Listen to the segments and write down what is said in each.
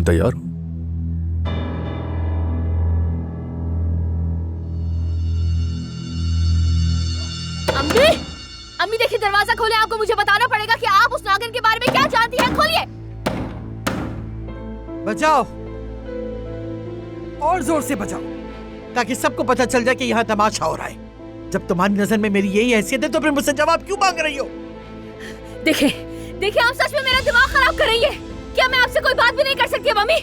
तैयार हूं। अम्मी, अम्मी देखिए दरवाजा खोले, आपको मुझे बताना पड़ेगा कि आप उस नागिन के बारे में क्या जानती हैं। खोलिए। बजाओ, और जोर से बजाओ, ताकि सबको पता चल जाए कि यहाँ तमाशा हो रहा है। जब तुम्हारी नजर में मेरी यही हैसियत है तो फिर मुझसे जवाब क्यों मांग रही हो? देखिए आप सच में मेरा दिमाग खराब कर रही है। क्या मैं आपसे कोई बात भी नहीं कर सकती मम्मी?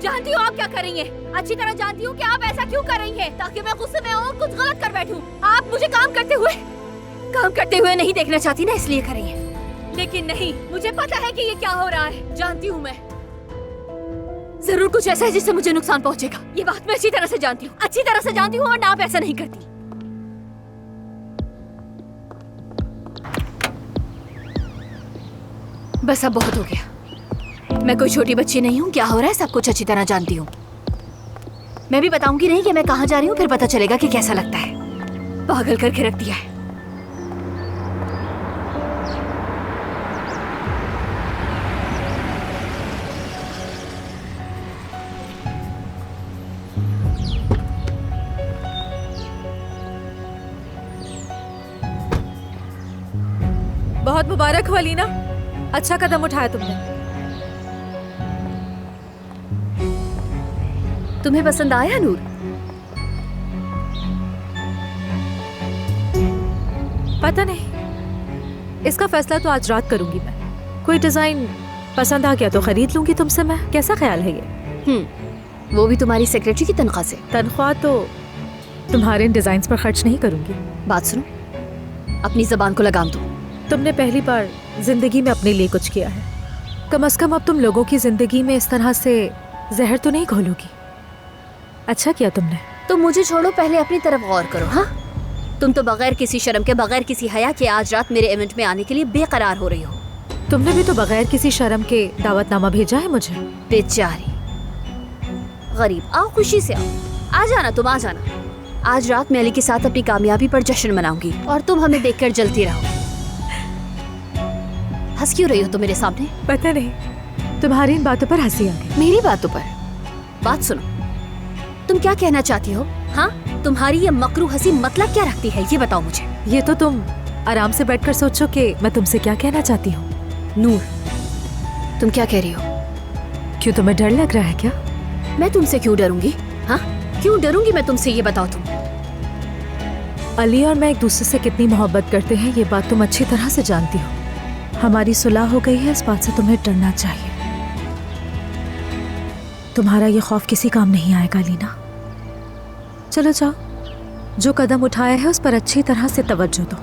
जानती हूँ आप क्या कर रही हैं। अच्छी तरह जानती हूँ कि आप ऐसा क्यों कर रही हैं, ताकि मैं गुस्से में और कुछ गलत कर बैठूं। आप मुझे काम करते हुए नहीं देखना चाहती ना, इसलिए कर रही हैं। लेकिन नहीं, मुझे पता है कि ये क्या हो रहा है। जानती हूँ मैं, जरूर कुछ ऐसा है जिससे मुझे नुकसान पहुँचेगा। ये बात मैं अच्छी तरह से जानती हूँ, वरना आप ऐसा नहीं करती। बस अब बहुत हो गया। मैं कोई छोटी बच्ची नहीं हूँ। क्या हो रहा है सब कुछ अच्छी तरह जानती हूँ। मैं भी बताऊंगी नहीं कि मैं कहाँ जा रही हूँ, फिर पता चलेगा कि कैसा लगता है। पागल करके रख दिया है। बहुत मुबारक हो अलीना, अच्छा कदम उठाया तुमने। तुम्हें पसंद आया नूर? पता नहीं, इसका फैसला तो आज रात करूंगी मैं। कोई डिजाइन पसंद आ गया तो खरीद लूंगी तुमसे मैं। कैसा ख्याल है ये? वो भी तुम्हारी सेक्रेटरी की तनख्वाह से। तनख्वाह तो तुम्हारे इन डिजाइन पर खर्च नहीं करूंगी। बात सुनो, अपनी जबान को लगाम दो। तुमने पहली बार जिंदगी में अपने लिए कुछ किया है। कम से कम अब तुम लोगों की जिंदगी में इस तरह से जहर तो नहीं घोलोगी। अच्छा किया तुमने। तुम मुझे छोड़ो, पहले अपनी तरफ गौर करो। हाँ, तुम तो बगैर किसी शर्म के, बगैर किसी हया के आज रात मेरे इवेंट में आने के लिए बेकरार हो रही हो। तुमने भी तो बगैर किसी शर्म के दावतनामा भेजा है मुझे। बेचारी गरीब, आओ खुशी से आओ। आ जाना, तुम आ जाना। आज रात मैं अली के साथ अपनी कामयाबी पर जश्न मनाऊंगी और तुम हमें देखकर जलती रहो। हंस क्यों रही हो तुम मेरे सामने? पता नहीं, तुम्हारी इन बातों पर हंसी आ गई। मेरी बातों पर? बात सुनो, तुम क्या कहना चाहती हो? हाँ, तुम्हारी ये मकरू हंसी मतलब क्या रखती है, ये बताओ मुझे। ये तो तुम आराम से बैठकर सोचो कि मैं तुमसे क्या कहना चाहती हूँ। नूर, तुम क्या कह रही हो? क्यों, तुम्हें डर लग रहा है क्या? मैं तुमसे क्यों डरूंगी? हाँ, क्यों डरूंगी मैं तुमसे, ये बताओ तुम। अली और मैं एक दूसरे से कितनी मोहब्बत करते हैं, ये बात तुम अच्छी तरह से जानती हो। हमारी सुलह हो गई है, इस बात से तुम्हें डरना चाहिए। तुम्हारा ये खौफ किसी काम नहीं आएगा लीना। चलो जाओ, जो कदम उठाया है उस पर अच्छी तरह से तवज्जो दो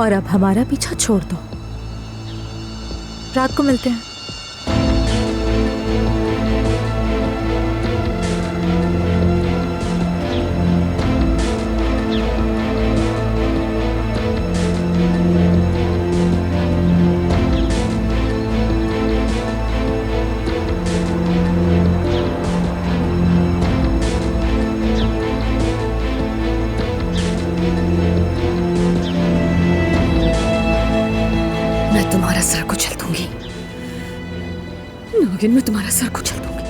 और अब हमारा पीछा छोड़ दो। रात को मिलते हैं। तुम्हारा सर कुचल दूंगी नागिन, मैं तुम्हारा सर कुचल दूंगी।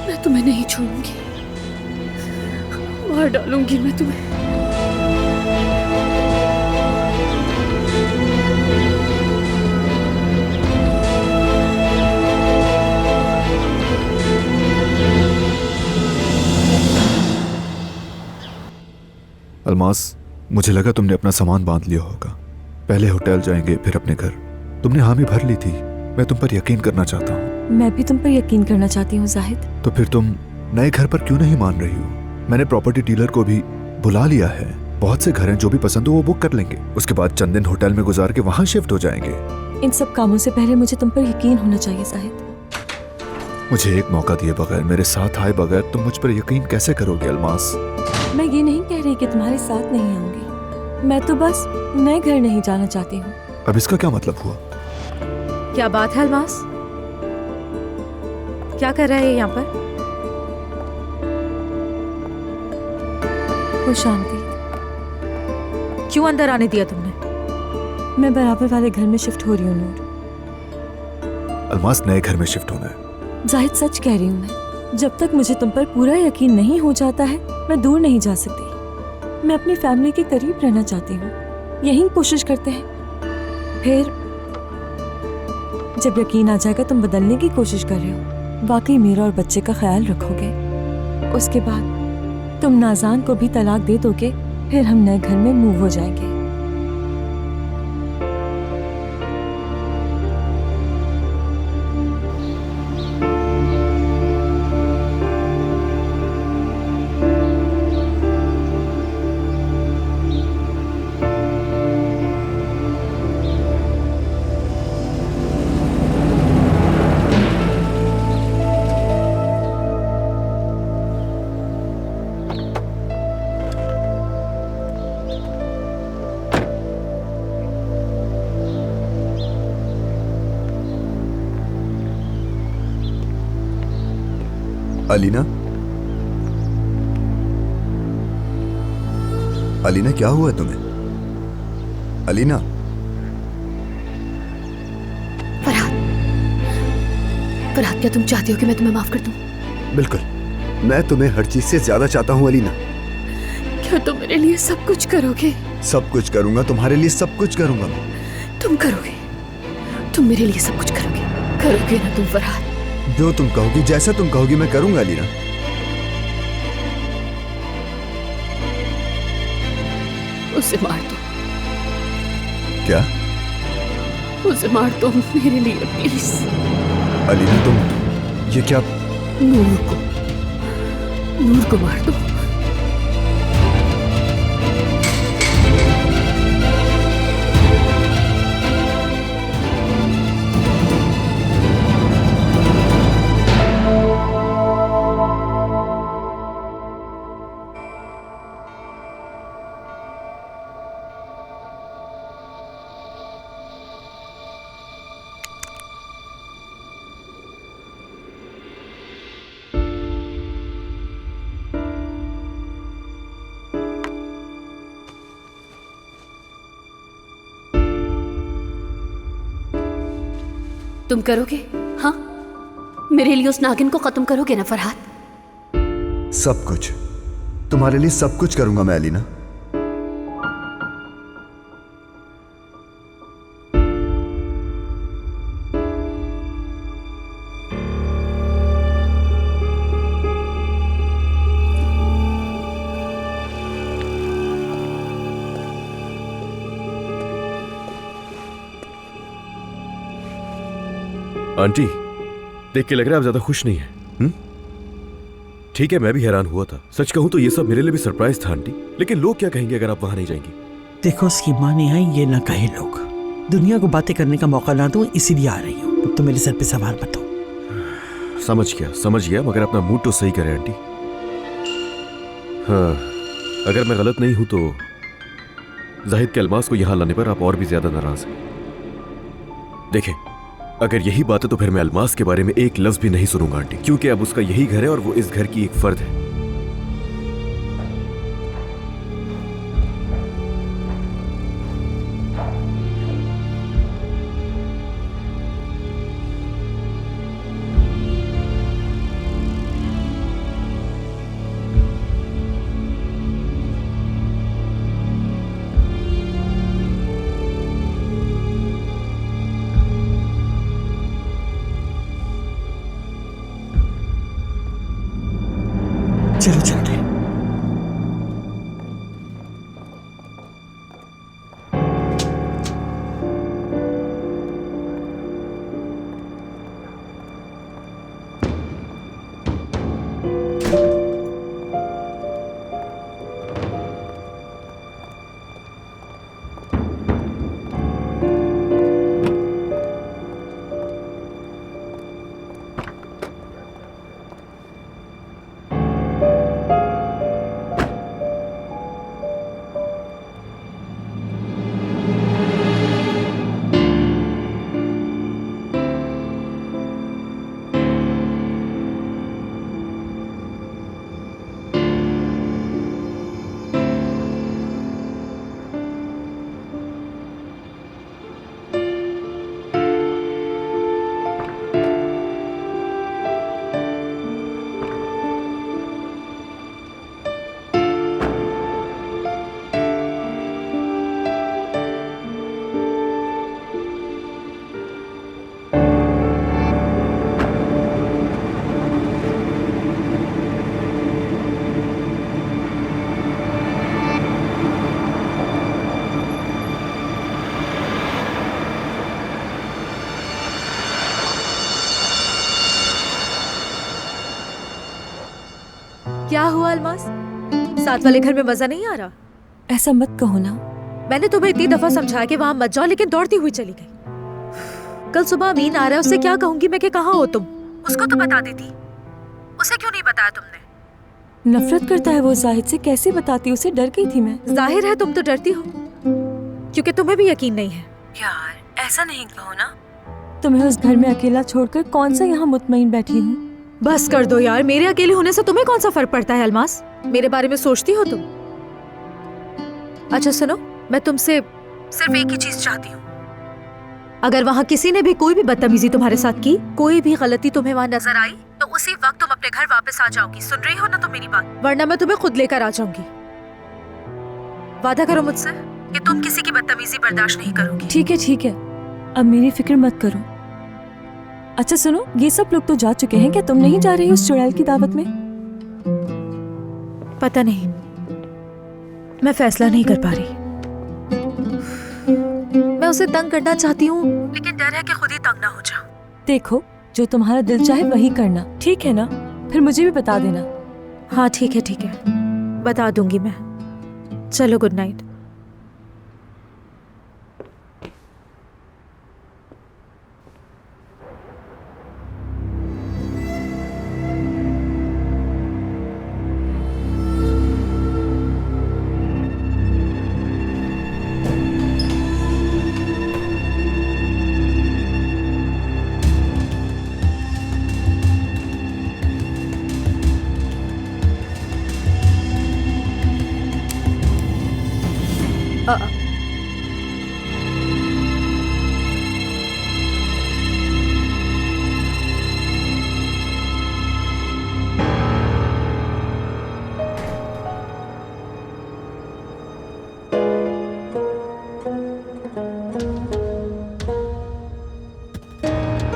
मैं तुम्हें नहीं छोड़ूंगी, मार डालूंगी मैं तुम्हें। अलमास, मुझे लगा तुमने अपना सामान बांध लिया होगा। पहले होटल जाएंगे फिर अपने घर। तुमने हामी भर ली थी। मैं तुम पर यकीन करना चाहता हूँ। मैं भी तुम पर यकीन करना चाहती हूँ जाहिद। तो फिर तुम नए घर पर क्यों नहीं मान रही हो? मैंने प्रॉपर्टी डीलर को भी बुला लिया है। बहुत से घर हैं, जो भी पसंद हो वो बुक कर लेंगे। उसके बाद चंद दिन होटल में गुजार के वहाँ शिफ्ट हो जाएंगे। इन सब कामों से पहले मुझे तुम पर यकीन होना चाहिए जाहिद। मुझे एक मौका दिए बगैर, मेरे साथ आए बगैर तुम मुझ पर यकीन कैसे करोगे अलमास? मैं ये नहीं कह रही कि तुम्हारे साथ नहीं आऊंगी। मैं तो बस नए घर नहीं जाना चाहती हूँ। अब इसका क्या मतलब हुआ? क्या बात है अलमास, क्या कर रहा है यहाँ पर? खुश आमदीद। क्यों अंदर आने दिया तुमने? मैं बराबर वाले घर में शिफ्ट हो रही हूँ नूर। अलमास नए घर में शिफ्ट होना है। जाहिद सच कह रही हूँ मैं। जब तक मुझे तुम पर पूरा यकीन नहीं हो जाता है मैं दूर नहीं जा सकती। मैं अपनी फैमिली के करीब रहना चाहती हूँ। यही कोशिश करते हैं। फिर जब यकीन आ जाएगा तुम बदलने की कोशिश कर रहे हो, वाकई मेरा और बच्चे का ख्याल रखोगे, उसके बाद तुम नाज़ान को भी तलाक दे दोगे, फिर हम नए घर में मूव हो जाएंगे। अलीना, अलीना क्या हुआ तुम्हें? अलीना। फरहाद, फरहाद क्या तुम चाहती हो कि मैं तुम्हें माफ कर दूं? बिल्कुल, मैं तुम्हें हर चीज से ज्यादा चाहता हूँ अलीना। क्या तुम मेरे लिए सब कुछ करोगे? सब कुछ करूंगा, तुम्हारे लिए सब कुछ करूंगा। तुम करोगे? तुम मेरे लिए सब कुछ करोगे? करोगे ना तुम फरहाद? जो तुम कहोगी, जैसा तुम कहोगी मैं करूंगा अलीना। उसे मार दो। क्या? उसे मार दो मेरे लिए प्लीज। अलीना तुम ये क्या? नूर को मार दो। तुम करोगे? हाँ, मेरे लिए उस नागिन को खत्म करोगे ना फरहाद? सब कुछ, तुम्हारे लिए सब कुछ करूंगा मैं अलीना। आंटी, देख के लग रहा है आप ज्यादा खुश नहीं है। ठीक है, मैं भी हैरान हुआ था। सच कहूं तो ये सब मेरे लिए भी सरप्राइज था आंटी, लेकिन लोग क्या कहेंगे अगर आप वहां नहीं जाएंगी? देखो, उसकी माँ नहीं आई ये ना कहे लोग। दुनिया को बातें करने का मौका ना दूं, इसीलिए आ रही हूँ। अब तो मेरे सर पे सवार मत हो। समझ गया, मगर अपना मूड तो सही करें आंटी। हाँ, अगर मैं गलत नहीं हूं तो जाहिद के अलमास को यहां लाने पर आप और भी ज्यादा नाराज हैं। देखें, अगर यही बात है तो फिर मैं अलमास के बारे में एक लफ्ज भी नहीं सुनूंगा आंटी, क्योंकि अब उसका यही घर है और वो इस घर की एक फर्द है। चलो चलते हैं। क्या हुआ अलमास? साथ वाले घर में मजा नहीं आ रहा? ऐसा मत कहो ना। मैंने तुम्हें इतनी दफा समझाया कि वहाँ मत जाओ, लेकिन दौड़ती हुई चली गई। कल सुबह अमीन आ रहा है, उससे क्या कहूंगी मैं कि कहाँ हो तुम? उसको तो बता देती, उसे क्यों नहीं बताया तुमने? नफरत करता है वो जाहिद से, कैसे बताती? उसे डर गई थी मैं। जाहिर है तुम तो डरती हो, क्योंकि तुम्हें भी यकीन नहीं है। यार ऐसा नहीं कहो ना। तुम्हें उस घर में अकेला छोड़कर कौन सा यहाँ मुतमईन बैठी हूँ। बस कर दो यार, मेरे अकेले होने से तुम्हें कौन सा फर्क पड़ता है अलमास? मेरे बारे में सोचती हो तुम? अच्छा सुनो, मैं तुमसे सिर्फ एक ही चीज चाहती हूँ। अगर वहाँ किसी ने भी कोई भी बदतमीजी तुम्हारे साथ की, कोई भी गलती तुम्हें वहाँ नजर आई, तो उसी वक्त तुम अपने घर वापस आ जाओगी। सुन रही हो ना तुम मेरी बात? वरना मैं तुम्हें खुद लेकर आ जाऊंगी। वादा करो मुझसे कि तुम किसी की बदतमीजी बर्दाश्त नहीं करोगी। ठीक है, अब मेरी फिक्र मत करो। अच्छा सुनो, ये सब लोग तो जा चुके हैं, क्या तुम नहीं जा रही उस चुड़ैल की दावत में? पता नहीं, मैं फैसला नहीं कर पा रही। मैं उसे तंग करना चाहती हूँ, लेकिन डर है कि खुद ही तंग ना हो जाऊं। देखो, जो तुम्हारा दिल चाहे वही करना, ठीक है ना? फिर मुझे भी बता देना। हाँ ठीक है, बता दूंगी मैं। चलो गुड नाइट।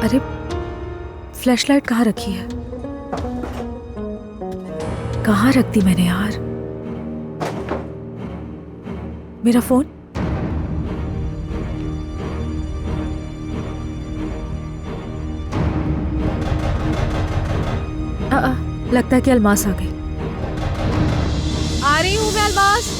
अरे फ्लैशलाइट कहाँ रखी है? कहाँ रख दी मैंने यार? मेरा फोन? लगता है कि अलमास आ गई। आ रही हूँ मैं अलमास।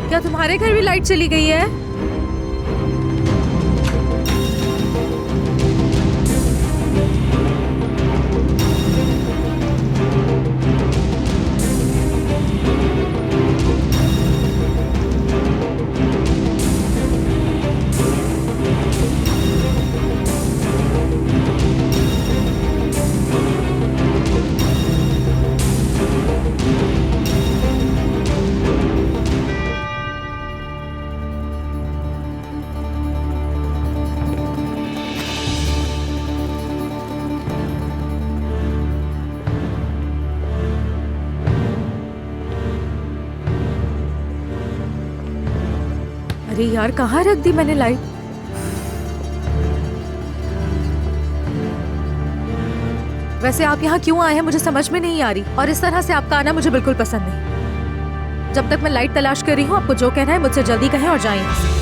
क्या तुम्हारे घर भी लाइट चली गई है? अरे यार, कहाँ रख दी मैंने लाइट? वैसे आप यहाँ क्यों आए हैं मुझे समझ में नहीं आ रही, और इस तरह से आपका आना मुझे बिल्कुल पसंद नहीं। जब तक मैं लाइट तलाश कर रही हूँ, आपको जो कहना है मुझसे जल्दी कहें और जाएं यहाँ से।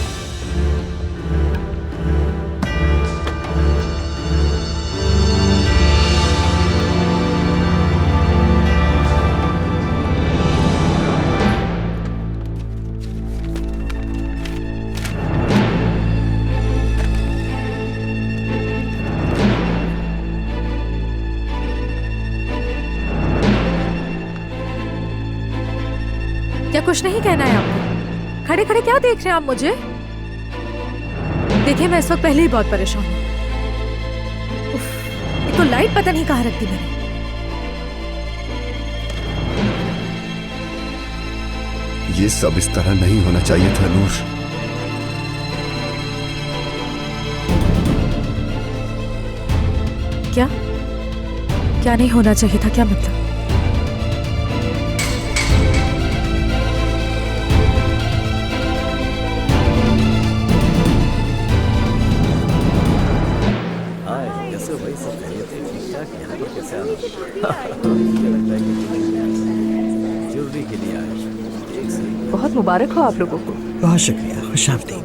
क्या कुछ नहीं कहना है आपको? खड़े खड़े क्या देख रहे हैं आप मुझे? देखिए, मैं इस वक्त पहले ही बहुत परेशान हूँ। एक तो लाइट पता नहीं कहाँ रख दी मैंने। ये सब इस तरह नहीं होना चाहिए था नूर। क्या क्या नहीं होना चाहिए था? क्या मतलब? बहुत मुबारक हो आप लोगों को। बहुत शुक्रिया, खुश आमदीद।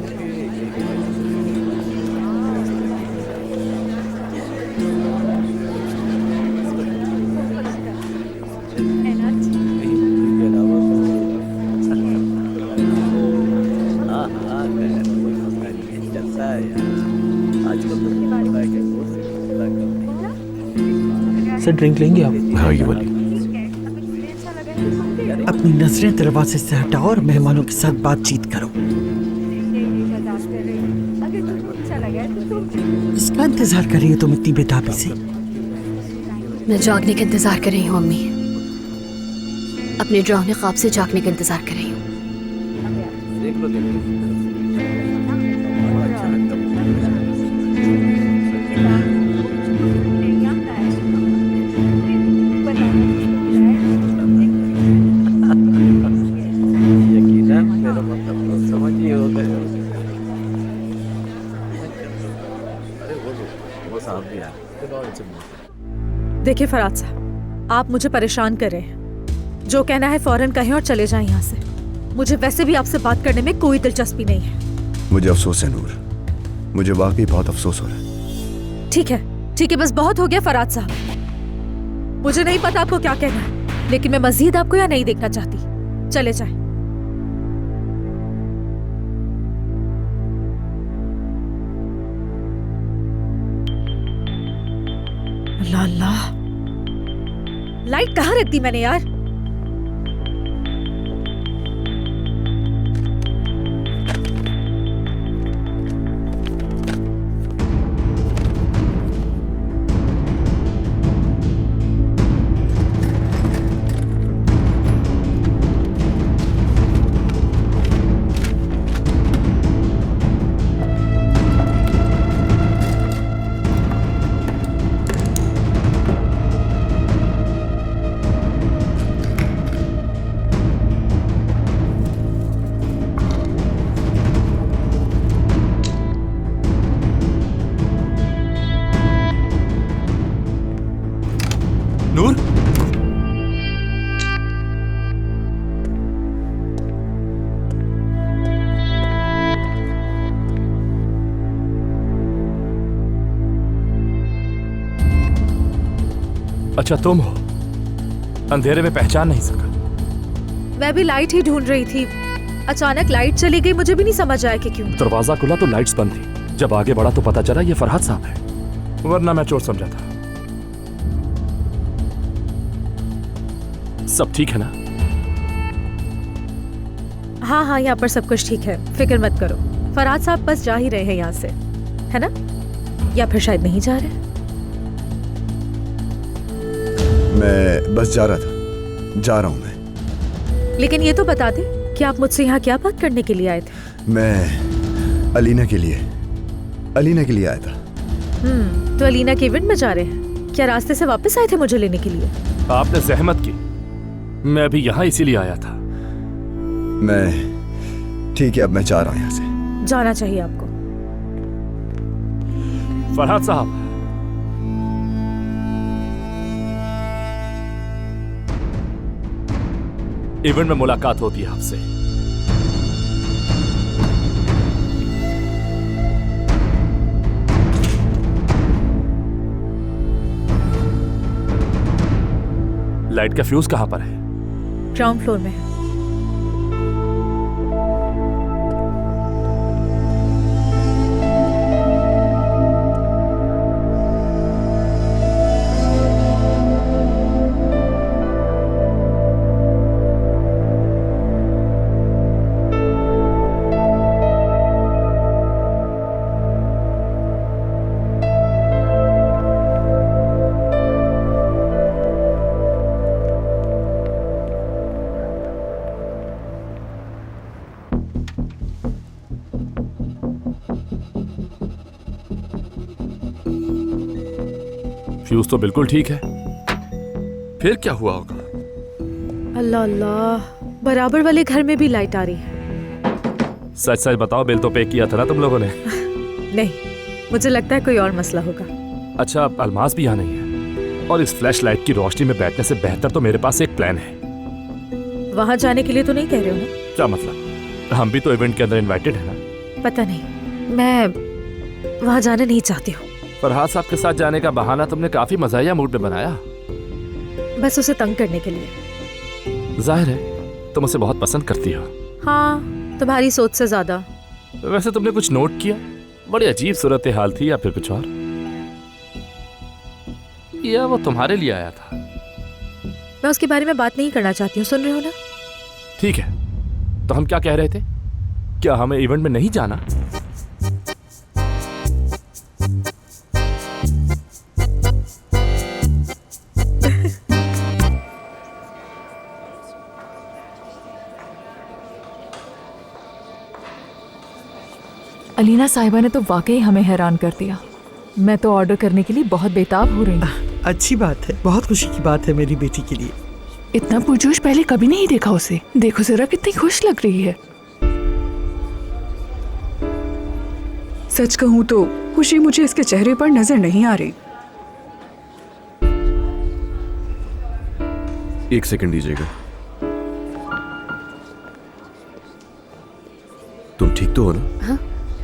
सर ड्रिंक लेंगे आप? हाँ ये वाली। अपनी नजरें दरवाजे से हटाओ और मेहमानों के साथ बातचीत करो। इसका इंतजार कर रही हो तुम इतनी बेताबी से? मैं जागने का इंतजार कर रही हूँ अम्मी। अपने डरावने ख्वाब से जागने का इंतजार कर रही हूँ। देखिए फराज साहब, आप मुझे परेशान कर रहे हैं। जो कहना है फौरन कहें और चले जाएं यहाँ से। मुझे वैसे भी आपसे बात करने में कोई दिलचस्पी नहीं है। मुझे अफसोस है नूर, मुझे वाकई बहुत अफसोस हो रहा है। ठीक है, बस बहुत हो गया फराज साहब। मुझे नहीं पता आपको क्या कहना है, लेकिन मैं मजीद आपको यहाँ नहीं देखना चाहती। चले जाएं। अल्लाह अल्लाह, लाइट कहाँ रख दी मैंने यार? नूर, अच्छा तुम हो। अंधेरे में पहचान नहीं सका। मैं भी लाइट ही ढूंढ रही थी, अचानक लाइट चली गई। मुझे भी नहीं समझ आया कि क्यों। दरवाजा खुला तो लाइट्स बंद थी। जब आगे बढ़ा तो पता चला ये फरहाद साहब है, वरना मैं चोर समझा था। सब ठीक है ना? हाँ हाँ, यहाँ पर सब कुछ ठीक है, फिक्र मत करो। फरहाद साहब बस जा ही रहे हैं यहाँ से, है ना? या फिर शायद नहीं जा रहे। मैं बस जा रहा हूँ मैं। लेकिन ये तो बता दे कि आप मुझसे यहाँ क्या बात करने के लिए आए थे? मैं अलीना के लिए आया था। तो अलीना के इवेंट में जा रहे हैं क्या? रास्ते से वापस आए थे मुझे लेने के लिए? आपने जहमत की, मैं भी यहाँ इसीलिए आया था। मैं ठीक है, अब मैं जा रहा हूँ यहाँ से। जाना चाहिए आपको। फरहाद साहब, इवेंट में मुलाकात होती है आपसे। लाइट का फ्यूज कहां पर है? ग्राउंड फ्लोर में है। फ्यूज तो बिल्कुल ठीक है, फिर क्या हुआ होगा? अल्लाह अल्लाह, बराबर वाले घर में भी लाइट आ रही है। सच सच बताओ, बिल तो पे किया था ना तुम लोगों ने? नहीं, मुझे लगता है कोई और मसला होगा। अच्छा, अलमास भी यहाँ नहीं है, और इस फ्लैश लाइट की रोशनी में बैठने से बेहतर तो मेरे पास एक प्लान है। वहां जाने के लिए तो नहीं कह रहे हो ना? क्या मतलब? हम भी तो इवेंट के अंदर इनवाइटेड है ना। पता नहीं, मैं वहां जाना नहीं चाहती हूँ। फरहाद साहब के साथ जाने का बहाना तुमने काफी मजाया मूड में बनाया। बस उसे तंग करने के लिए। जाहिर है तुम उसे बहुत पसंद करती हो। हाँ, तुम्हारी सोच से ज्यादा। वैसे तुमने कुछ नोट किया? बड़ी अजीब सूरत हाल थी, या फिर कुछ और? या वो तुम्हारे लिए आया था? मैं उसके बारे में बात नहीं करना चाहती हूँ, सुन रहे हो ना? ठीक है, तो हम क्या कह रहे थे? क्या हमें इवेंट में नहीं जाना? अलीना साहिबा ने तो वाकई हमें हैरान कर दिया। मैं तो ऑर्डर करने के लिए बहुत बेताब हो रही हूँ। अच्छी बात है, बहुत खुशी की बात है मेरी बेटी के लिए। इतना पुरजोश पहले कभी नहीं देखा उसे। देखो जरा कितनी खुश लग रही है। सच कहूँ तो खुशी मुझे इसके चेहरे पर नजर नहीं आ रही। एक सेकंड दीजिएगा। तुम ठीक तो हो ना? हाँ?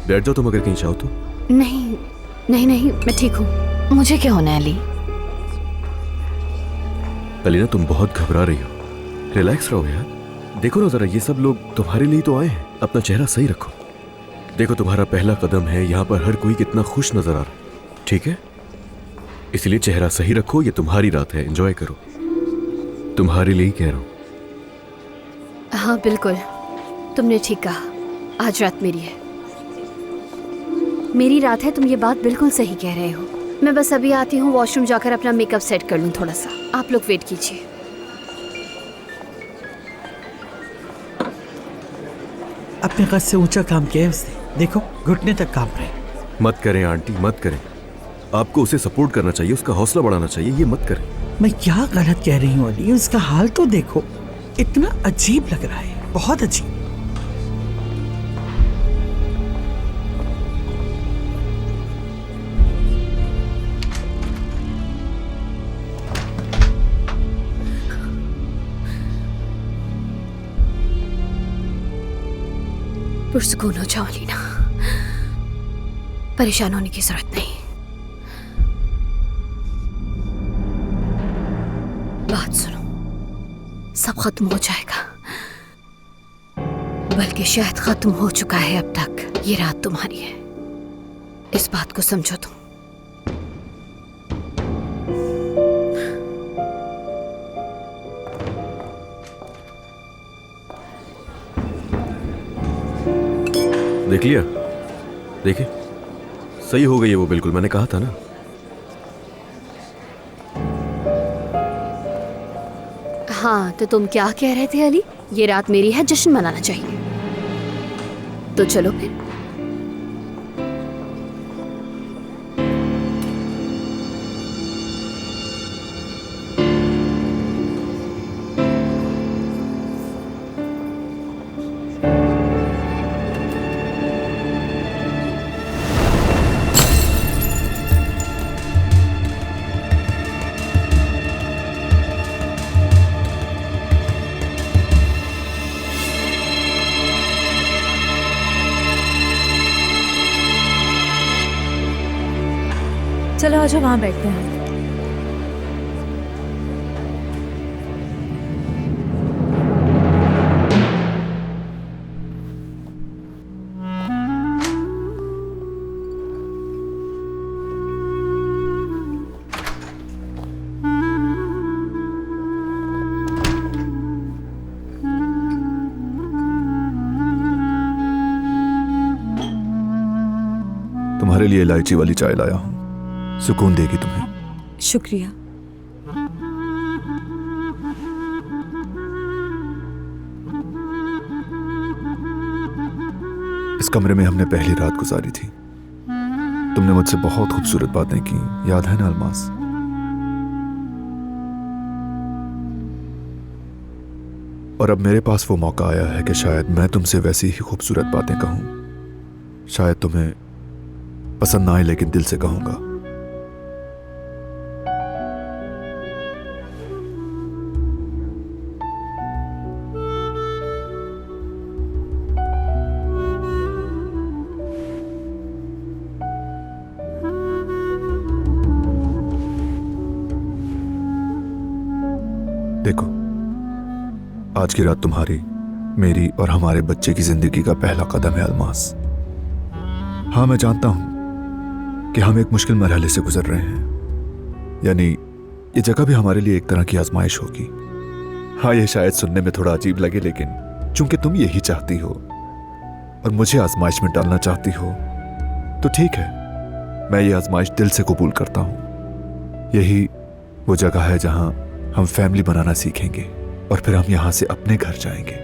बैठ जाओ तुम अगर कहीं चाहो तो। नहीं नहीं नहीं, मैं ठीक हूँ। मुझे क्या होना है अली? अलीना तुम बहुत घबरा रही हो। रिलैक्स रहो यार। देखो ना जरा, ये सब लोग तुम्हारे लिए तो आए हैं। अपना चेहरा सही रखो। देखो तुम्हारा पहला कदम है, यहाँ पर हर कोई कितना खुश नजर आ रहा है। ठीक है, इसलिए चेहरा सही रखो। ये तुम्हारी रात है, एंजॉय करो। तुम्हारे लिए ही कह रहा हूँ। हाँ बिल्कुल, तुमने ठीक कहा। आज रात मेरी है, मेरी रात है। तुम ये बात बिल्कुल सही कह रहे हो। मैं बस अभी आती हूँ, वॉशरूम जाकर अपना मेकअप सेट कर लूँ थोड़ा सा। आप लोग वेट कीजिए। अपने कद से ऊंचा काम किया है उसने। देखो, घुटने तक काम रहे। मत करें आंटी, मत करें। आपको उसे सपोर्ट करना चाहिए, उसका हौसला बढ़ाना चाहिए। ये मत करें। मैं क्या गलत कह रही हूँ अली? उसका हाल तो देखो, इतना अजीब लग रहा है, बहुत अजीब। पुरसुकून हो जाओ लीना, परेशान होने की जरूरत नहीं। बात सुनो, सब खत्म हो जाएगा, बल्कि शायद खत्म हो चुका है अब तक। ये रात तुम्हारी है, इस बात को समझो तुम। देख लिया? देखे, सही हो गई है वो, बिल्कुल मैंने कहा था ना। हाँ, तो तुम क्या कह रहे थे अली? ये रात मेरी है, जश्न मनाना चाहिए। तो चलो फिर। चलो आज वहां बैठते हैं। तुम्हारे लिए इलायची वाली चाय लाया हूं, सुकून देगी तुम्हें। शुक्रिया। इस कमरे में हमने पहली रात गुजारी थी। तुमने मुझसे बहुत खूबसूरत बातें की, याद है ना अलमास? और अब मेरे पास वो मौका आया है कि शायद मैं तुमसे वैसी ही खूबसूरत बातें कहूं। शायद तुम्हें पसंद ना आए, लेकिन दिल से कहूंगा। देखो, आज की रात तुम्हारी, मेरी और हमारे बच्चे की जिंदगी का पहला कदम है अल्मास। हाँ, मैं जानता हूं कि हम एक मुश्किल मरहले से गुजर रहे हैं, यानी ये जगह भी हमारे लिए एक तरह की आजमाइश होगी। हाँ, ये शायद सुनने में थोड़ा अजीब लगे, लेकिन चूंकि तुम यही चाहती हो और मुझे आजमाइश में डालना चाहती हो, तो ठीक है, मैं ये आजमाइश दिल से कबूल करता हूं। यही वो जगह है जहां हम फैमिली बनाना सीखेंगे और फिर हम यहां से अपने घर जाएंगे।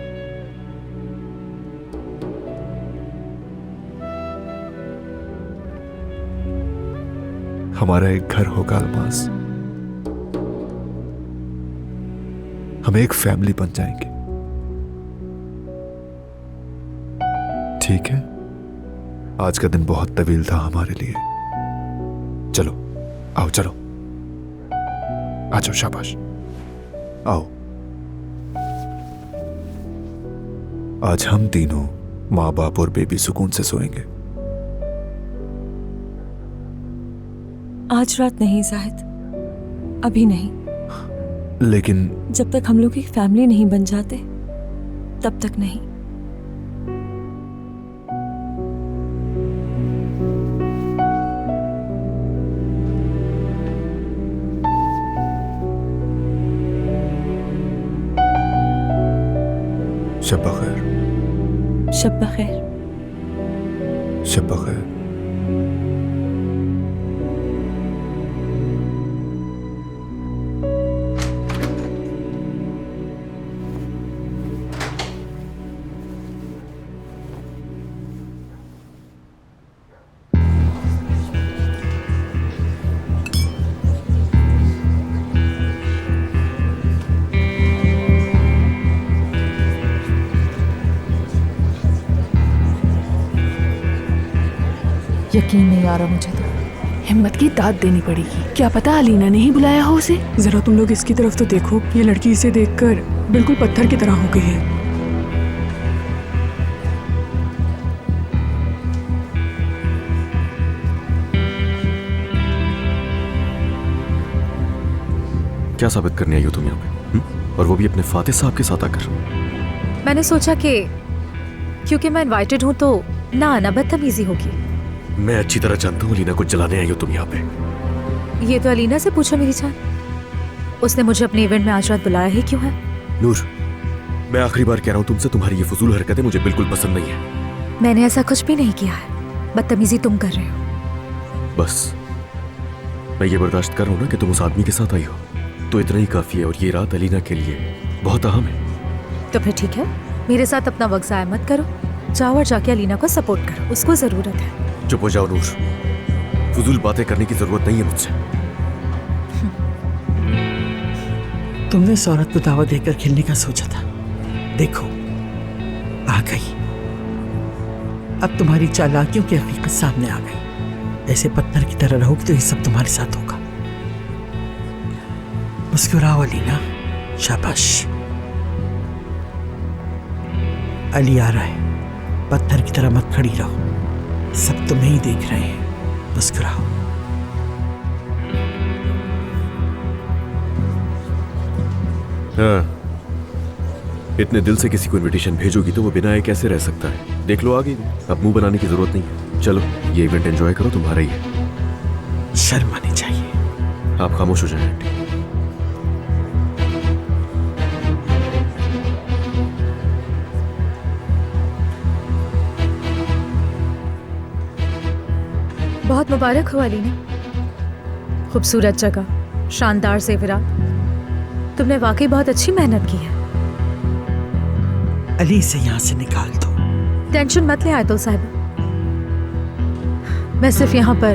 हमारा एक घर होगा अल्मास, हम एक फैमिली बन जाएंगे। ठीक है, आज का दिन बहुत तवील था हमारे लिए। चलो आओ, चलो आ जाओ, शाबाश आओ। आज हम तीनों माँ बाप और बेबी सुकून से सोएंगे। आज रात नहीं जाहिद, अभी नहीं। लेकिन जब तक हम लोग एक फैमिली नहीं बन जाते तब तक नहीं। शब बखैर। शब बखैर। शब बखैर। यकीन नहीं आ रहा मुझे तो। हिम्मत की दाद देनी पड़ेगी। क्या पता अलीना ने ही बुलाया हो उसे। जरा तुम लोग इसकी तरफ तो देखो, ये लड़की इसे देखकर बिल्कुल पत्थर की तरह हो गई है। क्या साबित करने आई हो तुम यहाँ पे? और वो भी अपने फातिह साहब के साथ आकर। मैंने सोचा कि क्योंकि मैं इनवाइटेड हूं तो ना आना बदतमीजी होगी। मैं अच्छी तरह जानता हूँ अलीना को जलाने आई हो तुम यहाँ पे। ये तो अलीना से पूछो मेरी जान, उसने मुझे अपने इवेंट में आज रात बुलाया ही क्यों है? नूर, मैं आखिरी बार कह रहा हूँ तुमसे, तुम्हारी ये फजूल हरकतें मुझे बिल्कुल पसंद नहीं है। मैंने ऐसा कुछ भी नहीं किया है, बदतमीजी तुम कर रहे हो। बस मैं ये बर्दाश्त कर रहा हूँ ना कि तुम उस आदमी के साथ आई हो, तो इतना ही काफी है। और ये रात अलीना के लिए बहुत अहम है। तो फिर ठीक है, मेरे साथ अपना वक्त ज़ाया मत करो, जाओ और जाके अलीना को सपोर्ट करो, उसको जरूरत है। चुप हो जाओ नूर, फजूल बातें करने की जरूरत नहीं है मुझसे। तुमने इस औरत को दावा देकर खेलने का सोचा था, देखो आ गई। अब तुम्हारी चालाकियों की हकीकत सामने आ गई। ऐसे पत्थर की तरह रहोगे तो ये सब तुम्हारे साथ होगा। मुस्कुराओ अलीना, शाबाश। अली आ रहा है, पत्थर की तरह मत खड़ी रहो, सब तुम्हें ही देख रहे हैं। मुस्कुराओ। हाँ, इतने दिल से किसी को इनविटेशन भेजोगी तो वो बिना आए कैसे रह सकता है? देख लो आ गई, अब मुंह बनाने की जरूरत नहीं है। चलो ये इवेंट एंजॉय करो, तुम्हारा ही है। शर्म आनी चाहिए। आप खामोश हो जाए आंटी। बहुत मुबारक हो अलीना, खूबसूरत जगह, शानदार ज़ेवरात, तुमने वाकई बहुत अच्छी मेहनत की है। अली से यहाँ से निकाल दो। टेंशन मत ले आयतुल साहिबा, मैं सिर्फ यहाँ पर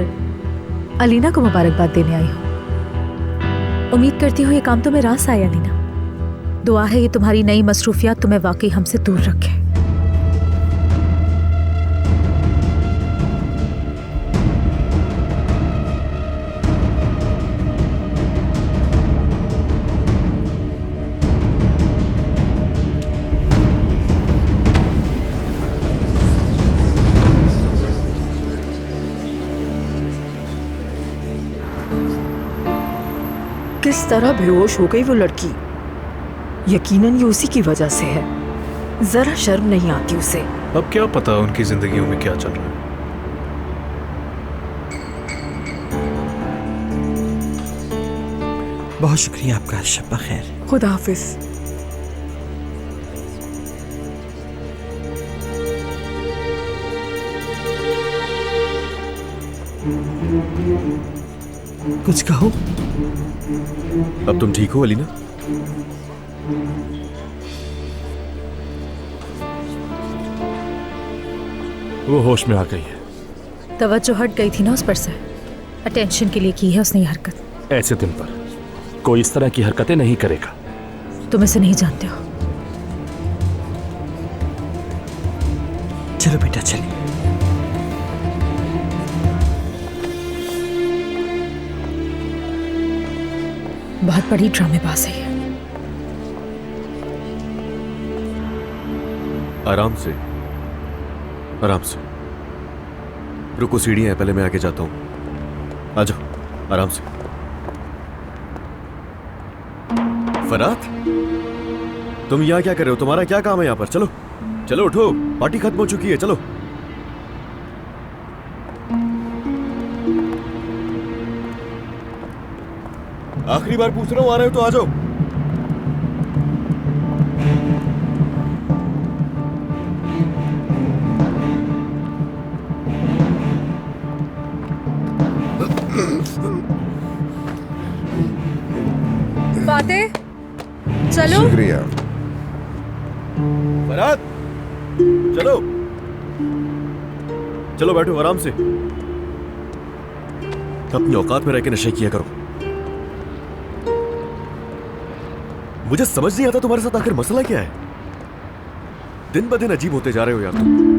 अलीना को मुबारकबाद देने आई हूँ। उम्मीद करती हूँ ये काम तुम्हें रास आए अलीना। दुआ है ये तुम्हारी नई मसरूफियात तुम्हें वाकई हमसे दूर रखे। किस तरह बेहोश हो गई वो लड़की। यकीनन ये उसी की वजह से है। जरा शर्म नहीं आती उसे। अब क्या पता उनकी जिंदगियों में क्या चल रहा है। बहुत शुक्रिया आपका, शब्बा खैर। खुदा हाफिज। कुछ कहो। अब तुम ठीक हो अलीना? वो होश में आ गई है। तवज्जो हट गई थी ना उस पर से। अटेंशन के लिए की है उसने ये हरकत। ऐसे दिन पर कोई इस तरह की हरकतें नहीं करेगा। तुम इसे नहीं जानते हो। चलो बेटा चलिए। बहुत बड़ी ड्रामेबाज है ये। आराम से, आराम से। रुको, सीढ़ियां हैं, पहले मैं आके जाता हूं। आ जाओ, आराम से। फरात, तुम यहां क्या कर रहे हो? तुम्हारा क्या काम है यहां पर? चलो चलो, उठो, पार्टी खत्म हो चुकी है, चलो। आखिरी बार पूछ रहा हूं, आ रहे हो तो आ जाओ। फातेह, चलो। शुक्रिया। फरात, चलो चलो, बैठो आराम से। अपनी औकात में रह के नशे किया करो। मुझे समझ नहीं आता तुम्हारे साथ आखिर मसला क्या है। दिन ब दिन अजीब होते जा रहे हो यार तुम।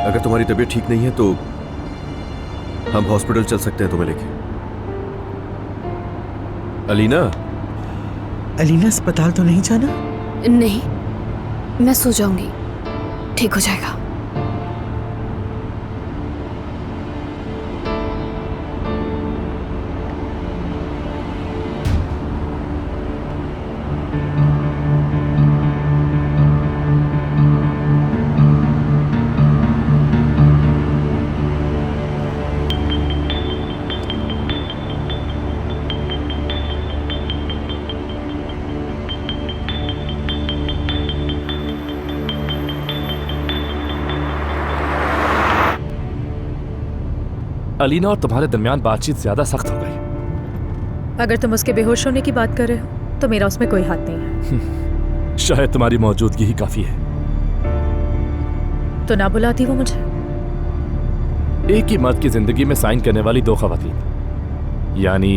अगर तुम्हारी तबीयत ठीक नहीं है तो हम हॉस्पिटल चल सकते हैं तुम्हें लेके। अलीना, अलीना अस्पताल तो नहीं जाना? नहीं, मैं सो जाऊंगी, ठीक हो जाएगा। अलीना और तुम्हारे दरमियान बातचीत ज्यादा सख्त हो गई। अगर तुम उसके बेहोश होने की बात कर रहे हो तो मेरा उसमें कोई हाथ नहीं है। शायद तुम्हारी मौजूदगी ही काफी है। तो ना बुलाती वो मुझे। एक ही मर्द की जिंदगी में साइन करने वाली दो खवातीन, यानी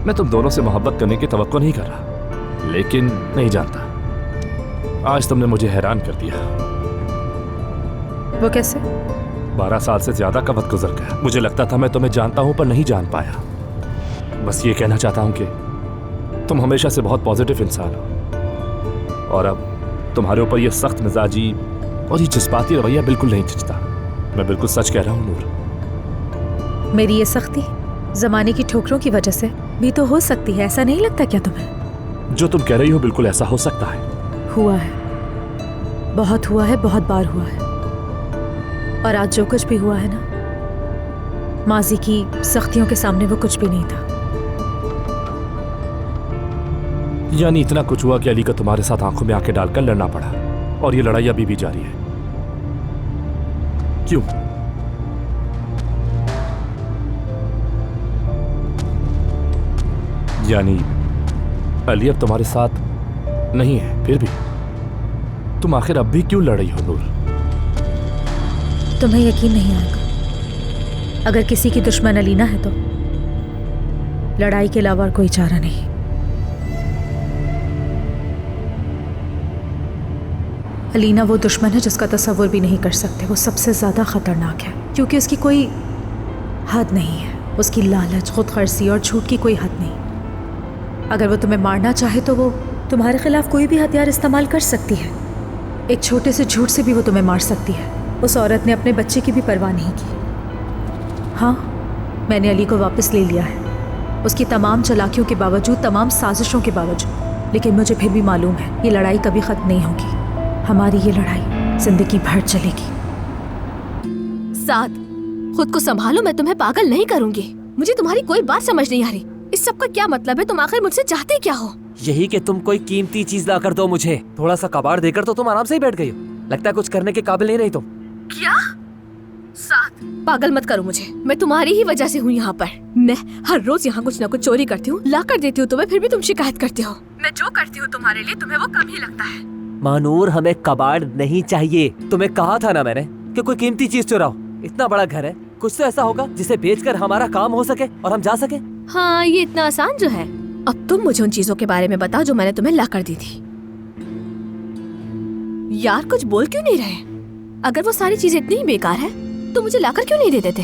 मैं तुम दोनों से मोहब्बत करने की तवक्को नहीं कर रहा, लेकिन नहीं जानता। आज तुमने मुझे हैरान कर दिया। वो कैसे? 12 साल से ज्यादा का वक्त गुजर गया। मुझे लगता था मैं तुम्हें जानता हूं, पर नहीं जान पाया। बस ये कहना चाहता हूं कि तुम हमेशा से बहुत पॉजिटिव इंसान हो, और अब तुम्हारे ऊपर यह सख्त मिजाजी और ये जज्बाती रवैया बिल्कुल नहीं जचता। मैं बिल्कुल सच कह रहा हूं नूर। मेरी ये सख्ती जमाने की ठोकरों की वजह से भी तो हो सकती है, ऐसा नहीं लगता क्या तुम्हें? जो तुम कह रही हो बिल्कुल ऐसा हो सकता है। हुआ है, बहुत हुआ है, बहुत बार हुआ है। और आज जो कुछ भी हुआ है ना, माजी की सख्तियों के सामने वो कुछ भी नहीं था। यानी इतना कुछ हुआ कि अली का तुम्हारे साथ आंखों में आंखें डालकर लड़ना पड़ा, और ये लड़ाई अभी भी जारी है। क्यों? यानी अली अब तुम्हारे साथ नहीं है, फिर भी तुम आखिर अब भी क्यों लड़ रही हो नूर? तुम्हें यकीन नहीं आएगा, अगर किसी की दुश्मन अलीना है तो लड़ाई के अलावा और कोई चारा नहीं। अलीना वो दुश्मन है जिसका तसव्वुर भी नहीं कर सकते। वो सबसे ज़्यादा ख़तरनाक है क्योंकि उसकी कोई हद नहीं है। उसकी लालच, खुदगर्जी और झूठ की कोई हद नहीं। अगर वो तुम्हें मारना चाहे तो वो तुम्हारे खिलाफ कोई भी हथियार इस्तेमाल कर सकती है। एक छोटे से झूठ से भी वो तुम्हें मार सकती है। उस औरत ने अपने बच्चे की भी परवाह नहीं की। हाँ, मैंने अली को वापस ले लिया है, उसकी तमाम चालाकियों के बावजूद, तमाम साजिशों के बावजूद। लेकिन मुझे फिर भी मालूम है ये लड़ाई कभी ख़त्म नहीं होगी। हमारी ये लड़ाई जिंदगी भर चलेगी। साथ खुद को संभालो, मैं तुम्हें पागल नहीं करूंगी। मुझे तुम्हारी कोई बात समझ नहीं आ रही। इस सब का क्या मतलब है? तुम आखिर मुझसे चाहते क्या हो? यही कि तुम कोई कीमती चीज ला कर दो मुझे। थोड़ा सा कबाड़ देकर तो तुम आराम से ही बैठ गई हो। लगता है कुछ करने के काबिल नहीं रही तुम। क्या? साथ पागल मत करो मुझे। मैं तुम्हारी ही वजह से हूँ यहाँ पर। मैं हर रोज यहाँ कुछ न कुछ चोरी करती हूँ, ला कर देती हूँ तुम्हें, फिर भी तुम शिकायत करते हो। मैं जो करती हूँ तुम्हारे लिए तुम्हें वो कम ही लगता है। मानूर, हमें कबाड़ नहीं चाहिए। तुम्हें कहा था ना मैंने कि कोई कीमती चीज चुराओ। इतना बड़ा घर है, कुछ तो ऐसा होगा जिसे बेचकर हमारा काम हो सके और हम जा सके। हाँ, ये इतना आसान जो है। अब तुम मुझे उन चीजों के बारे में बताओ जो मैंने तुम्हें ला कर दी थी। यार कुछ बोल क्यों नहीं रहे? अगर वो सारी चीजें इतनी ही बेकार है तो मुझे लाकर क्यों नहीं दे देते?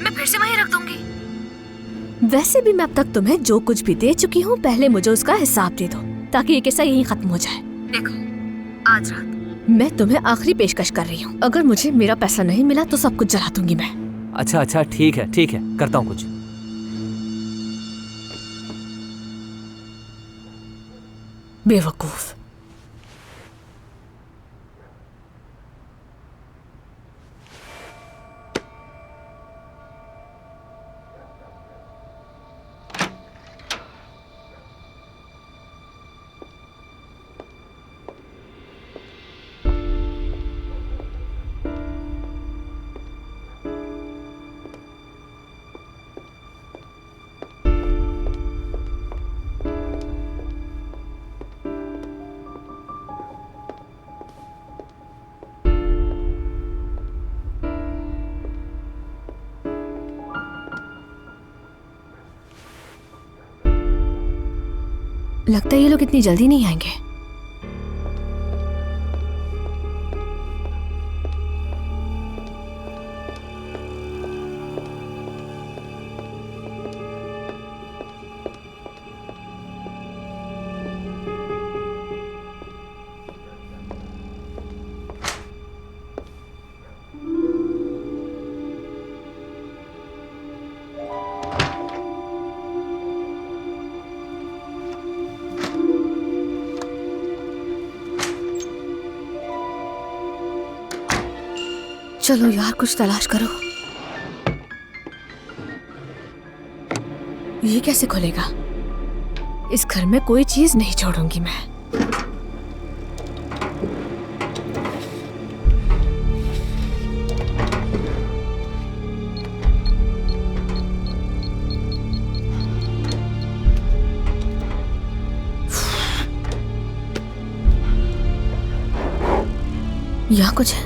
मैं फिर से वहीं रख दूंगी। वैसे भी मैं अब तक तुम्हें जो कुछ भी दे चुकी हूँ, पहले मुझे उसका हिसाब दे दो ताकि ये किस्सा यहीं खत्म हो जाए। देखो, आज रात मैं तुम्हें आखिरी पेशकश कर रही हूँ। अगर मुझे मेरा पैसा नहीं मिला तो सब कुछ जला दूंगी मैं। अच्छा, ठीक है, करता हूँ कुछ। बेवकूफ। लगता है ये लोग इतनी जल्दी नहीं आएंगे। चलो यार, कुछ तलाश करो। ये कैसे खुलेगा? इस घर में कोई चीज नहीं छोड़ूंगी मैं। यहाँ कुछ है?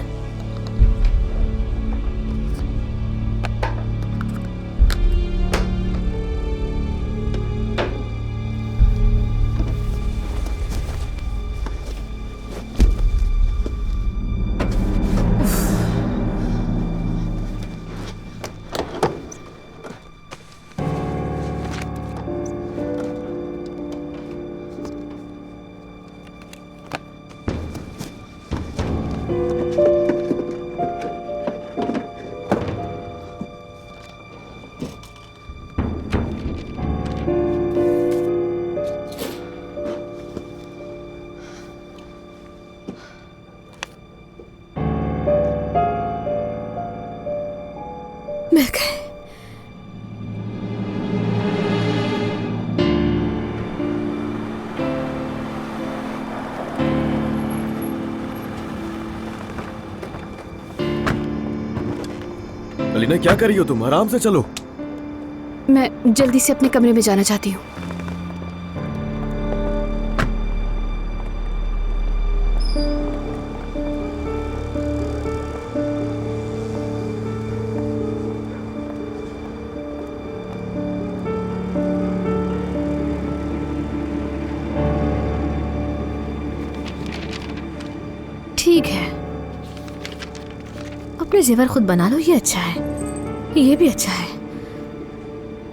मिल गए। अलीना, क्या कर रही हो तुम? आराम से चलो। मैं जल्दी से अपने कमरे में जाना चाहती हूँ। ठीक है, में जेवर खुद बना लो, ये अच्छा है, ये भी अच्छा है,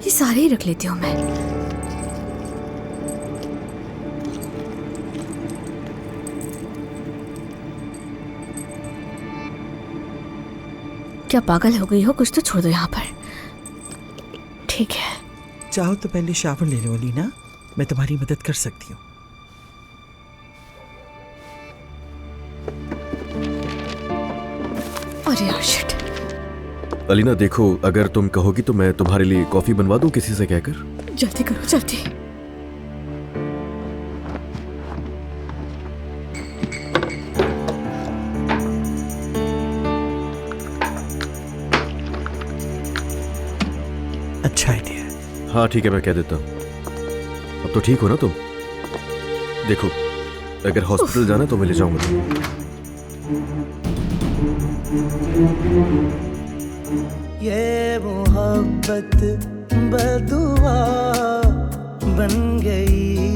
ये सारे ही रख लेती हूँ मैं। क्या पागल हो गई हो? कुछ तो छोड़ दो यहाँ पर। ठीक है, चाहो तो पहले शावर ले लो अलीना, मैं तुम्हारी मदद कर सकती हूँ। अरे यार शिट। अलीना देखो, अगर तुम कहोगी तो मैं तुम्हारे लिए कॉफी बनवा दूं किसी से कहकर। जल्दी करो जल्दी। अच्छा आइडिया है। हाँ ठीक है, मैं कह देता हूँ। अब तो ठीक हो ना तुम? देखो, अगर हॉस्पिटल जाना तो मैं ले जाऊंगा। ये मोहब्बत बदुआ बन गई